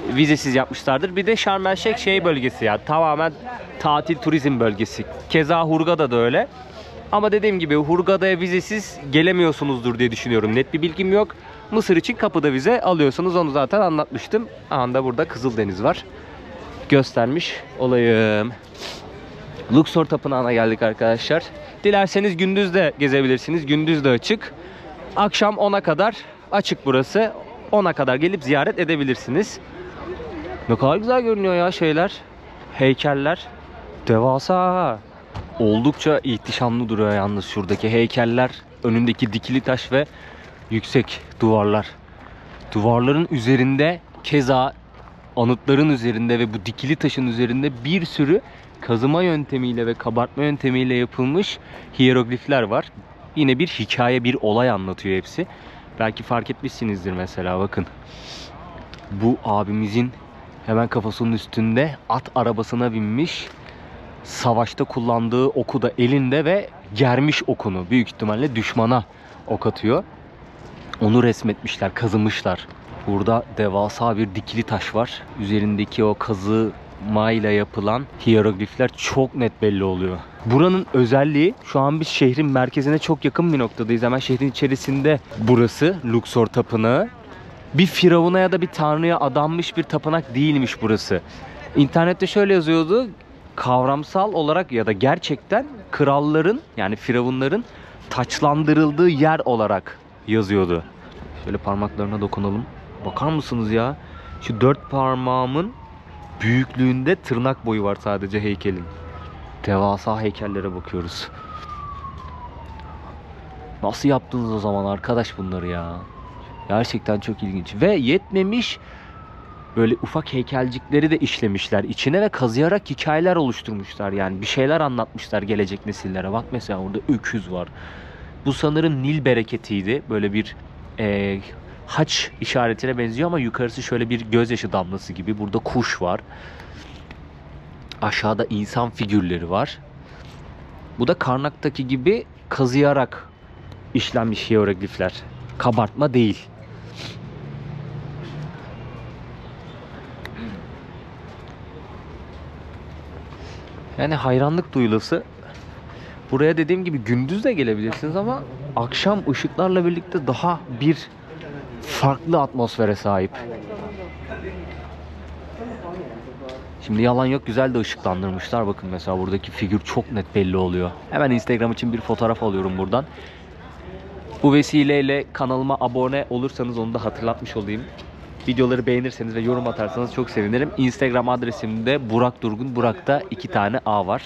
Speaker 1: vizesiz yapmışlardır. Bir de Şarm El Şeyh şey bölgesi ya, tamamen tatil turizm bölgesi. Keza Hurghada da öyle. Ama dediğim gibi Hurghada'ya vizesiz gelemiyorsunuzdur diye düşünüyorum. Net bir bilgim yok. Mısır için kapıda vize alıyorsunuz. Onu zaten anlatmıştım. Anda burada Kızıldeniz var. Göstermiş olayım. Luxor Tapınağı'na geldik arkadaşlar. Dilerseniz gündüz de gezebilirsiniz. Gündüz de açık. Akşam 10'a kadar açık burası. 10'a kadar gelip ziyaret edebilirsiniz. Ne kadar güzel görünüyor ya şeyler. Heykeller. Devasa. Oldukça ihtişamlı duruyor yalnız şuradaki heykeller, önündeki dikili taş ve yüksek duvarlar. Duvarların üzerinde keza anıtların üzerinde ve bu dikili taşın üzerinde bir sürü kazıma yöntemiyle ve kabartma yöntemiyle yapılmış hieroglifler var. Yine bir hikaye, bir olay anlatıyor hepsi. Belki fark etmişsinizdir mesela, bakın. Bu abimizin hemen kafasının üstünde at arabasına binmiş. Savaşta kullandığı oku da elinde ve germiş okunu. Büyük ihtimalle düşmana ok atıyor. Onu resmetmişler, kazımışlar. Burada devasa bir dikili taş var. Üzerindeki o kazımayla yapılan hieroglifler çok net belli oluyor. Buranın özelliği, şu an biz şehrin merkezine çok yakın bir noktadayız. Hemen şehrin içerisinde burası, Luxor Tapınağı. Bir firavuna ya da bir tanrıya adanmış bir tapınak değilmiş burası. İnternette şöyle yazıyordu. Kavramsal olarak ya da gerçekten kralların, yani firavunların taçlandırıldığı yer olarak yazıyordu. Şöyle parmaklarına dokunalım. Bakar mısınız ya? Şu 4 parmağımın büyüklüğünde tırnak boyu var sadece heykelin. Devasa heykellere bakıyoruz. Nasıl yaptınız o zaman arkadaş bunları ya? Gerçekten çok ilginç. Ve yetmemiş, böyle ufak heykelcikleri de işlemişler içine ve kazıyarak hikayeler oluşturmuşlar. Yani bir şeyler anlatmışlar gelecek nesillere. Bak mesela orada öküz var. Bu sanırım Nil bereketiydi. Böyle bir haç işaretine benziyor ama yukarısı şöyle bir gözyaşı damlası gibi. Burada kuş var. Aşağıda insan figürleri var. Bu da Karnak'taki gibi kazıyarak işlenmiş hieroglifler. Kabartma değil. Yani hayranlık duyulası. Buraya dediğim gibi gündüz de gelebilirsiniz ama akşam ışıklarla birlikte daha bir farklı atmosfere sahip. Şimdi yalan yok, güzel de ışıklandırmışlar. Bakın mesela buradaki figür çok net belli oluyor. Hemen Instagram için bir fotoğraf alıyorum buradan. Bu vesileyle kanalıma abone olursanız onu da hatırlatmış olayım. Videoları beğenirseniz ve yorum atarsanız çok sevinirim. Instagram adresimde Burak Durgun. Burak'ta 2 tane A var.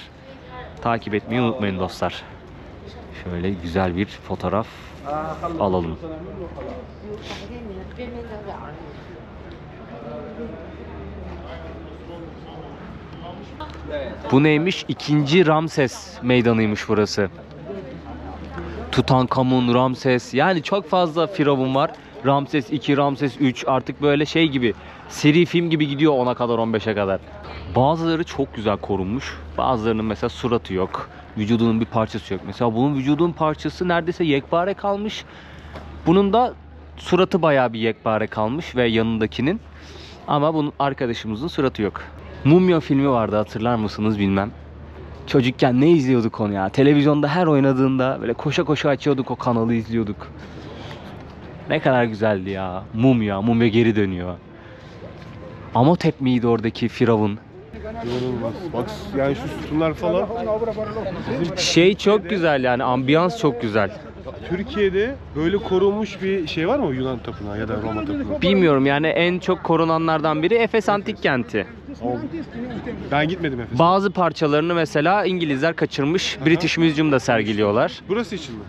Speaker 1: Takip etmeyi unutmayın dostlar. Şöyle güzel bir fotoğraf alalım. Bu neymiş? 2. Ramses meydanıymış burası. Tutankamun, Ramses, yani çok fazla firavun var. Ramses 2, Ramses 3, artık böyle şey gibi, seri film gibi gidiyor 10'a kadar, 15'e kadar. Bazıları çok güzel korunmuş. Bazılarının mesela suratı yok. Vücudunun bir parçası yok. Mesela bunun vücudun parçası neredeyse yekpare kalmış. Bunun da suratı bayağı bir yekpare kalmış ve yanındakinin. Ama bunun arkadaşımızın suratı yok. Mumya filmi vardı, hatırlar mısınız bilmem. Çocukken ne izliyorduk onu ya? Televizyonda her oynadığında böyle koşa koşa açıyorduk, o kanalı izliyorduk. Ne kadar güzeldi ya. Mumya, Mumya geri dönüyor. Amotep miydi oradaki firavun?
Speaker 3: İnanılmaz. Bak yani şu sütunlar falan.
Speaker 1: Şey çok güzel yani, ambiyans çok güzel.
Speaker 3: Türkiye'de böyle korunmuş bir şey var mı, Yunan tapınağı ya da Roma tapınağı?
Speaker 1: Bilmiyorum yani, en çok korunanlardan biri Efes Antik Kenti.
Speaker 3: Ben gitmedim Efes'e.
Speaker 1: Bazı parçalarını mesela İngilizler kaçırmış. British Museum'da sergiliyorlar.
Speaker 3: Burası için mi?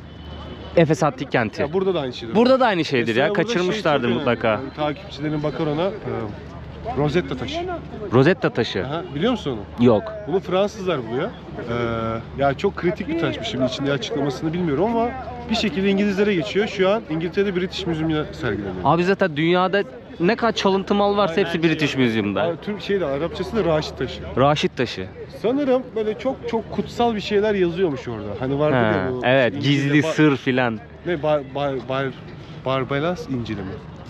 Speaker 1: Efes Antik Kenti.
Speaker 3: Ya burada da aynı şeydir.
Speaker 1: Burada da aynı şeydir
Speaker 3: Mesela
Speaker 1: ya.
Speaker 3: burada
Speaker 1: Kaçırmışlardır
Speaker 3: şey çok
Speaker 1: mutlaka.
Speaker 3: önemli. Takipçilerin bakar ona. Rosetta taşı.
Speaker 1: Rosetta taşı.
Speaker 3: Aha, biliyor musun onu?
Speaker 1: Yok.
Speaker 3: Bunu Fransızlar buluyor. Ya çok kritik bir taşmış, şimdi içinde açıklamasını bilmiyorum ama bir şekilde İngilizlere geçiyor. Şu an İngiltere'de British Museum'da sergileniyor.
Speaker 1: Abi zaten dünyada ne kadar çalıntı mal varsa hepsi British Museum'da.
Speaker 3: Türk şeyde, Arapçası da Raşit taşı.
Speaker 1: Raşit taşı.
Speaker 3: Sanırım böyle çok çok kutsal bir şeyler yazıyormuş orada. Hani vardı ya bu.
Speaker 1: Evet,
Speaker 3: İngilizce
Speaker 1: gizli sır filan.
Speaker 3: Ne Barbalas İncil'i mi?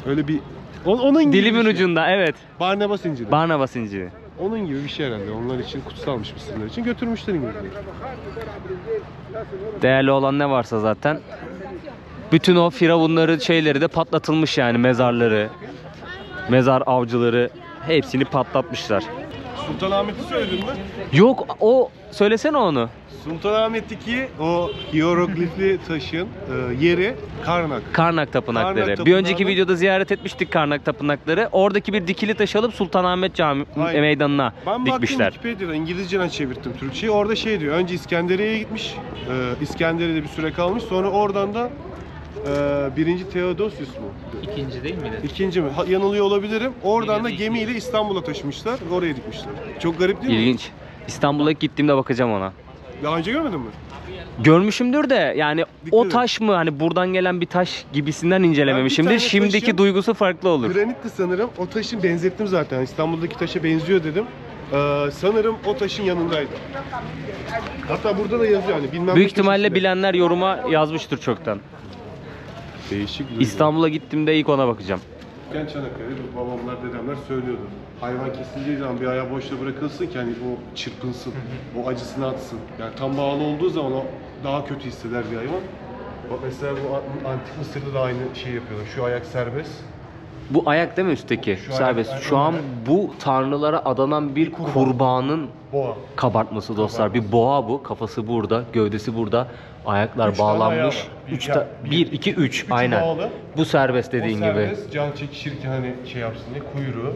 Speaker 3: Öyle bir onun gibi
Speaker 1: Dilimin
Speaker 3: bir şey.
Speaker 1: ucunda, evet.
Speaker 3: Barnabas İncil'i.
Speaker 1: Barnabas İncil'i.
Speaker 3: Onun gibi bir şey herhalde. Onlar için kutsalmış Mısırlar için. Götürmüşler İngilizler.
Speaker 1: Değerli olan ne varsa zaten. Bütün o firavunları, şeyleri de patlatılmış yani, mezarları. Mezar avcıları hepsini patlatmışlar.
Speaker 3: Sultanahmet'i söyledin mi?
Speaker 1: Yok, o söylesene onu.
Speaker 3: Sultanahmet'teki o hieroglifli taşın yeri Karnak.
Speaker 1: Karnak tapınakları.
Speaker 3: Karnak
Speaker 1: Bir önceki
Speaker 3: tapınağını-
Speaker 1: videoda ziyaret etmiştik Karnak tapınakları. Oradaki bir dikili taş alıp Sultanahmet Cami
Speaker 3: Aynen.
Speaker 1: meydanına
Speaker 3: Ben baktım
Speaker 1: dikmişler.
Speaker 3: Wikipedia'da, İngilizceden çevirdim Türkçe'yi. Orada şey diyor, önce İskenderiye'ye gitmiş, İskenderiye'de bir süre kalmış. Sonra oradan da 1. Theodosius mu?
Speaker 5: İkinci değil miydi?
Speaker 3: İkinci mi? Yanılıyor olabilirim. Oradan da gemiyle İstanbul'a taşımışlar, oraya dikmişler. Çok garip değil mi?
Speaker 1: İlginç. İstanbul'a ilk gittiğimde bakacağım ona.
Speaker 3: Daha önce görmedin mi?
Speaker 1: Görmüşümdür de yani o
Speaker 3: et.
Speaker 1: taş mı, hani buradan gelen bir taş gibisinden incelememişimdir.
Speaker 3: tane
Speaker 1: Şimdiki
Speaker 3: taşın-
Speaker 1: duygusu farklı olur.
Speaker 3: Granitti sanırım. O taşı benzettim zaten. İstanbul'daki taşa benziyor dedim. Sanırım o taşın yanındaydı. Hatta burada da yazıyor hani bilmem
Speaker 1: Büyük
Speaker 3: ne taşı
Speaker 1: ihtimalle
Speaker 3: üstüne.
Speaker 1: bilenler yoruma yazmıştır çoktan.
Speaker 3: Değişik duygu.
Speaker 1: İstanbul'a gittiğimde ilk ona bakacağım.
Speaker 3: Gen Çanakkale'de bu babamlar, dedemler söylüyordu. Hayvan kesildiği zaman bir ayağı boşta bırakılsın ki hani o çırpınsın, o acısını atsın. Yani tam bağlı olduğu zaman o daha kötü hisseder bir hayvan. Bak mesela bu antik Mısır'da da aynı şey yapıyorlar. Şu ayak serbest.
Speaker 1: Bu ayak değil mi üstteki?
Speaker 3: Şu
Speaker 1: Serbest.
Speaker 3: ayak-
Speaker 1: Şu an bu tanrılara adanan bir kurbanın
Speaker 3: Boğa.
Speaker 1: kabartması dostlar. Bir boğa bu. Kafası burada, gövdesi burada. Ayaklar
Speaker 3: Üç tane ayağı
Speaker 1: bağlanmış.
Speaker 3: var.
Speaker 1: 1, 2, 3.
Speaker 3: Üçü
Speaker 1: Aynen.
Speaker 3: bağlı.
Speaker 1: Bu serbest dediğin
Speaker 3: o
Speaker 1: gibi.
Speaker 3: serbest, can çekişirken hani şey yapsın diye kuyruğu.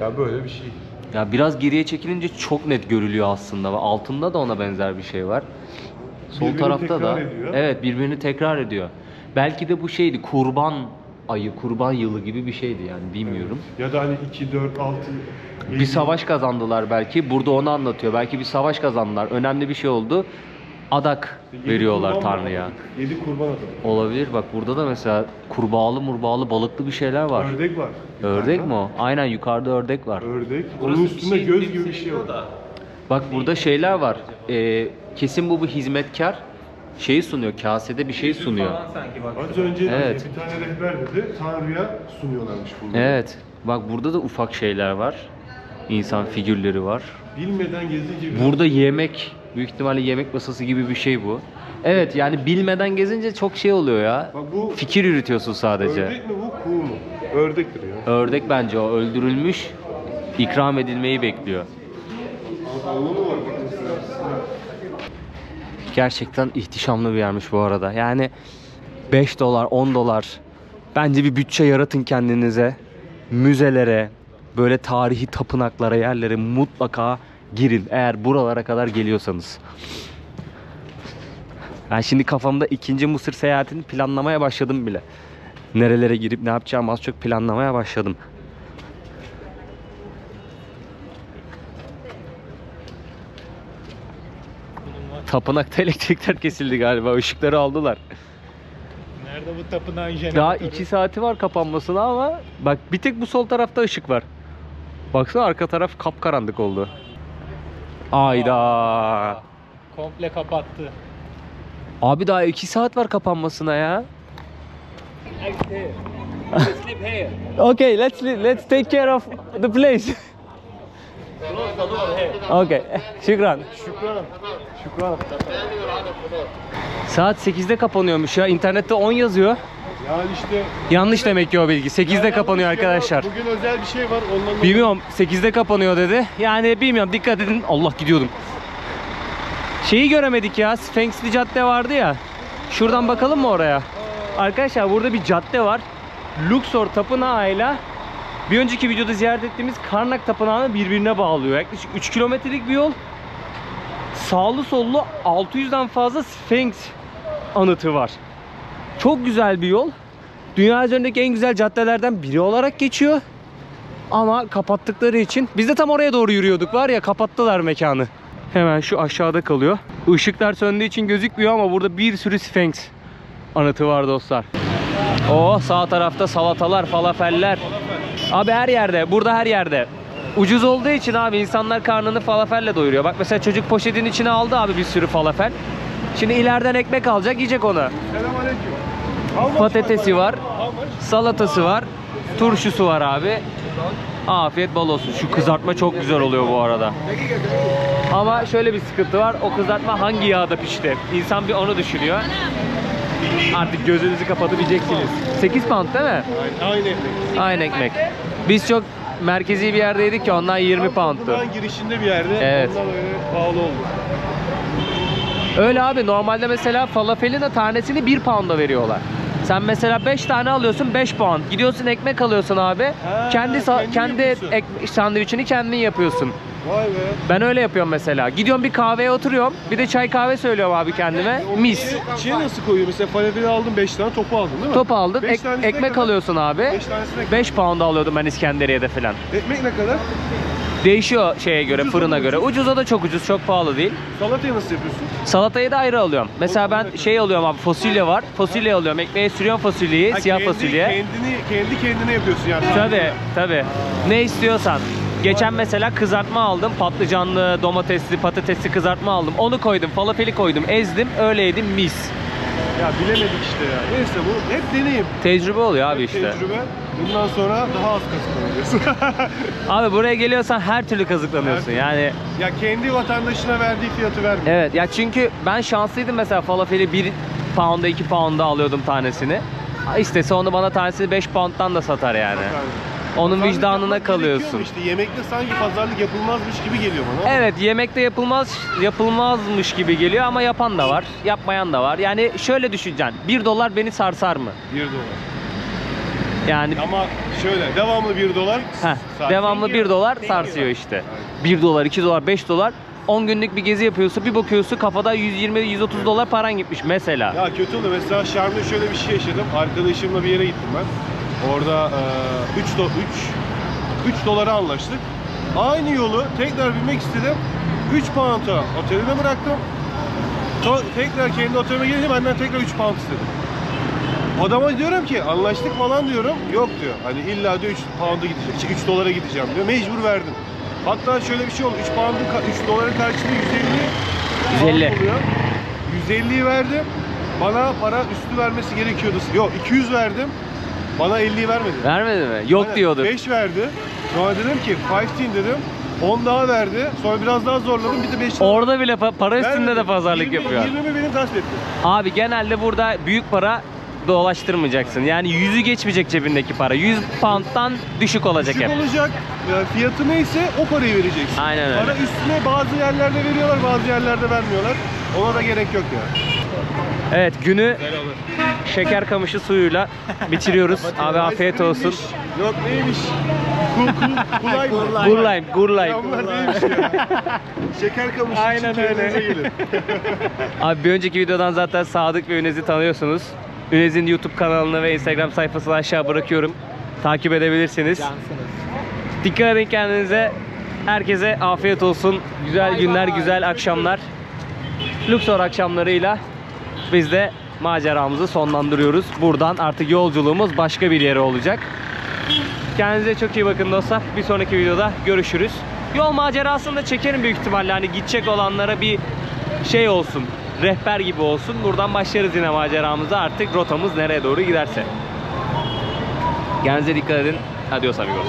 Speaker 3: Ya böyle bir şey.
Speaker 1: Ya biraz geriye çekilince çok net görülüyor aslında. Ve altında da ona benzer bir şey var. Sol
Speaker 3: Birbirini
Speaker 1: tarafta da.
Speaker 3: tekrar ediyor.
Speaker 1: Evet, birbirini tekrar ediyor. Belki de bu şeydi. Kurban ayı, kurban yılı gibi bir şeydi yani, bilmiyorum.
Speaker 3: Ya da hani 2, 4, 6...
Speaker 1: Bir savaş kazandılar belki. Burada onu anlatıyor. Belki bir savaş kazandılar. Önemli bir şey oldu. Adak veriyorlar Tanrı'ya.
Speaker 3: 7 kurban adadı.
Speaker 1: Olabilir. Bak burada da mesela kurbağalı murbağalı balıklı bir şeyler var.
Speaker 3: Ördek var.
Speaker 1: Ördek mi o? Aynen, yukarıda ördek var.
Speaker 3: Ördek. Onun üstünde göz gibi bir şey var.
Speaker 1: Bak burada şeyler var. Kesin bu bir hizmetkar. Şeyi sunuyor. Kasede bir şey sunuyor.
Speaker 5: Falan sanki bak.
Speaker 3: Az önce
Speaker 1: Evet.
Speaker 3: bir tane rehber dedi, Tanrı'ya sunuyorlarmış bunları.
Speaker 1: Evet. Bak burada da ufak şeyler var. İnsan figürleri var.
Speaker 3: Bilmeden gezince...
Speaker 1: Burada yemek, büyük ihtimalle yemek masası gibi bir şey bu. Evet, yani bilmeden gezince çok şey oluyor ya.
Speaker 3: Bak bu
Speaker 1: Fikir yürütüyorsun sadece.
Speaker 3: ördek mi bu, kuğu mu? Ördektir ya.
Speaker 1: Ördek bence o, öldürülmüş, ikram edilmeyi bekliyor.
Speaker 3: Anlamı var bak mesela.
Speaker 1: Gerçekten ihtişamlı bir yermiş bu arada. Yani 5 dolar, 10 dolar. Bence bir bütçe yaratın kendinize. Müzelere, böyle tarihi tapınaklara, yerlere mutlaka girin. Eğer buralara kadar geliyorsanız. Ben şimdi kafamda 2. Mısır seyahatini planlamaya başladım bile. Nerelere girip ne yapacağımı az çok planlamaya başladım. Tapınakta elektrikler kesildi galiba. Işıkları aldılar.
Speaker 5: Nerede bu tapınağın jeneratörü?
Speaker 1: Daha 2 saati var kapanmasına ama bak bir tek bu sol tarafta ışık var. Baksana arka taraf kapkaranlık oldu. Ayda.
Speaker 5: Komple kapattı.
Speaker 1: Abi daha 2 saat var kapanmasına ya. Okay, let's take care of the place. Okay. Şükran.
Speaker 3: Şükran.
Speaker 1: Saat 8'de kapanıyormuş ya. İnternette 10 yazıyor.
Speaker 3: Yani işte...
Speaker 1: Yanlış demek ki o bilgi. 8'de kapanıyor arkadaşlar.
Speaker 3: Bugün özel bir şey var. Ondan
Speaker 1: Bilmiyorum, 8'de kapanıyor dedi. Yani bilmiyorum, dikkat edin. Allah, gidiyordum. Şeyi göremedik ya. Sphinx'li cadde vardı ya. Şuradan bakalım mı oraya? Arkadaşlar burada bir cadde var. Luxor Tapınağı'yla bir önceki videoda ziyaret ettiğimiz Karnak Tapınağı'nı birbirine bağlıyor. Yaklaşık 3 kilometrelik bir yol. Sağlı sollu 600'den fazla Sphinx anıtı var. Çok güzel bir yol. Dünya üzerindeki en güzel caddelerden biri olarak geçiyor. Ama kapattıkları için biz de tam oraya doğru yürüyorduk, var ya, kapattılar mekanı. Hemen şu aşağıda kalıyor. Işıklar söndüğü için gözükmüyor ama burada bir sürü Sphinx anıtı var dostlar. O sağ tarafta salatalar, falafeller. Abi her yerde, burada her yerde. Ucuz olduğu için abi insanlar karnını falafelle doyuruyor. Bak mesela çocuk poşetin içine aldı abi bir sürü falafel. Şimdi ileriden ekmek alacak, yiyecek onu.
Speaker 3: Selamünaleyküm.
Speaker 1: Patatesi var, salatası var, turşusu var abi. Afiyet bal olsun. Şu kızartma çok güzel oluyor bu arada. Ama şöyle bir sıkıntı var. O kızartma hangi yağda pişti? İnsan bir onu düşünüyor. Artık gözünüzü kapatabileceksiniz. 8 pound değil mi?
Speaker 3: Aynı ekmek.
Speaker 1: Aynı ekmek. Biz çok merkezi bir yerdeydik ya, ondan 20 pound'tu.
Speaker 3: Kapıdan girişinde bir yerde.
Speaker 1: Evet.
Speaker 3: Ondan öyle pahalı oldu.
Speaker 1: Öyle abi, normalde mesela falafelin de tanesini 1 pound'a veriyorlar. Sen mesela 5 tane alıyorsun 5 pound. Gidiyorsun ekmek alıyorsun abi.
Speaker 3: Ha,
Speaker 1: kendi
Speaker 3: kendin yapıyorsun.
Speaker 1: sandviçini kendin yapıyorsun.
Speaker 3: Vay be.
Speaker 1: Ben öyle yapıyorum mesela. Gidiyorum bir kahveye oturuyorum. Bir de çay kahve söylüyorum abi kendime. Mis.
Speaker 3: İçine nasıl koyuyor? Mesela falafeli aldın 5 tane, topu aldın değil mi?
Speaker 1: Top aldın.
Speaker 3: Beş tanesine
Speaker 1: Ekmek
Speaker 3: kadar?
Speaker 1: alıyorsun abi.
Speaker 3: 5 tanesine
Speaker 1: 5 pound alıyordum ben İskenderiye'de falan.
Speaker 3: Ekmek ne kadar?
Speaker 1: Değişiyor şeye göre,
Speaker 3: Ucuz
Speaker 1: fırına
Speaker 3: ama
Speaker 1: göre.
Speaker 3: ucuz.
Speaker 1: Ucuza da çok ucuz, çok pahalı değil.
Speaker 3: Salatayı nasıl yapıyorsun?
Speaker 1: Salatayı da ayrı alıyorum. Mesela ben şey alıyorum abi, fasulye var. Fasulye alıyorum. Ekmeğe sürüyorum fasulyeyi,
Speaker 3: Ha,
Speaker 1: siyah fasulye.
Speaker 3: Kendi kendine yapıyorsun yani.
Speaker 1: Tabii. Ne istiyorsan. Geçen mesela kızartma aldım. Patlıcanlı, domatesli, patatesli kızartma aldım. Onu koydum, falafeli koydum, ezdim. Öyle yedim, mis.
Speaker 3: Ya bilemedik işte ya. Neyse bu hep deneyim.
Speaker 1: Tecrübe oluyor abi
Speaker 3: Hep
Speaker 1: işte.
Speaker 3: Tecrübe. Bundan sonra daha az kazıklanıyorsun.
Speaker 1: Abi buraya geliyorsan her türlü kazıklanıyorsun yani.
Speaker 3: Ya kendi vatandaşına verdiği fiyatı vermiyor.
Speaker 1: Evet ya, çünkü ben şanslıydım mesela, falafeli 1 pound'a 2 pound'a alıyordum tanesini. İstese onu bana tanesini 5 pound'dan da satar yani. Onun
Speaker 3: Pazarlık
Speaker 1: vicdanına
Speaker 3: yapmak gerekiyor
Speaker 1: kalıyorsun.
Speaker 3: mu İşte yemekte sanki pazarlık yapılmazmış gibi geliyor bana.
Speaker 1: Evet, yemekte yapılmazmış gibi geliyor ama yapan da var, yapmayan da var. Yani şöyle düşüneceksin, 1 dolar beni sarsar mı?
Speaker 3: 1 dolar.
Speaker 1: Yani
Speaker 3: Ama şöyle devamlı 1 dolar.
Speaker 1: devamlı 1 dolar sarsıyor işte. 1 dolar, 2 dolar, 5 dolar. 10 günlük bir gezi yapıyorsun, bir bakıyorsun kafada 120-130 dolar paran gitmiş mesela.
Speaker 3: Ya kötü oldu. Mesela Şarm'da şöyle bir şey yaşadım. Arkadaşımla bir yere gittim ben. Orada 3 dolara anlaştık. Aynı yolu tekrar binmek istedim. 3 pound'a oteline bıraktım. Tekrar kendi otelime gelince benden tekrar 3 pound istedim. Adama diyorum ki anlaştık falan diyorum. Yok diyor. Hani illa diyor 3 pound'a gideceğim. 3 dolara gideceğim diyor. Mecbur verdim. Hatta şöyle bir şey oldu. 3 doların karşılığı 150
Speaker 1: 150.
Speaker 3: oluyor. 150'yi verdim. Bana para üstü vermesi gerekiyordu. Yok 200 verdim. Bana 50'yi vermedi.
Speaker 1: Vermedi mi? Yok
Speaker 3: Aynen,
Speaker 1: diyordur.
Speaker 3: 5 verdi. Sonra dedim ki 15 dedim. 10 daha verdi. Sonra biraz daha zorladım. Bir de 5 daha.
Speaker 1: Orada bile para üstünde
Speaker 3: Vermedi.
Speaker 1: de pazarlık
Speaker 3: 20'mi
Speaker 1: yapıyor.
Speaker 3: 20'mi benim gasp etti.
Speaker 1: Abi genelde burada büyük para dolaştırmayacaksın. Yani 100'ü geçmeyecek cebindeki para. 100 pound'dan düşük olacak
Speaker 3: Düşük
Speaker 1: hep.
Speaker 3: olacak. Fiyatı neyse o parayı vereceksin.
Speaker 1: Aynen öyle.
Speaker 3: Para üstüne bazı yerlerde veriyorlar, bazı yerlerde vermiyorlar. Ona da gerek yok ya.
Speaker 1: Evet, günü şeker kamışı suyuyla bitiriyoruz. Abi afiyet olsun.
Speaker 3: Yok neymiş? Kulay mı?
Speaker 1: Gurlayım, gurlayım.
Speaker 3: Ya bunlar neymiş ya? Şeker kamışı
Speaker 1: Aynen
Speaker 3: için
Speaker 1: öyle.
Speaker 3: kendinize gelin.
Speaker 1: Abi bir önceki videodan zaten Sadık ve Ünez'i tanıyorsunuz. Ünez'in YouTube kanalını ve Instagram sayfasını aşağı bırakıyorum. Takip edebilirsiniz. Dikkat edin kendinize. Herkese afiyet olsun. Güzel günler, güzel akşamlar. Luxor akşamlarıyla biz de maceramızı sonlandırıyoruz. Buradan artık yolculuğumuz başka bir yere olacak. Kendinize çok iyi bakın dostlar. Bir sonraki videoda görüşürüz. Yol macerasını da çekerim büyük ihtimalle. Hani gidecek olanlara bir şey olsun. Rehber gibi olsun. Buradan başlarız yine maceramıza. Artık rotamız nereye doğru giderse. Kendinize dikkat edin. Adios amigos.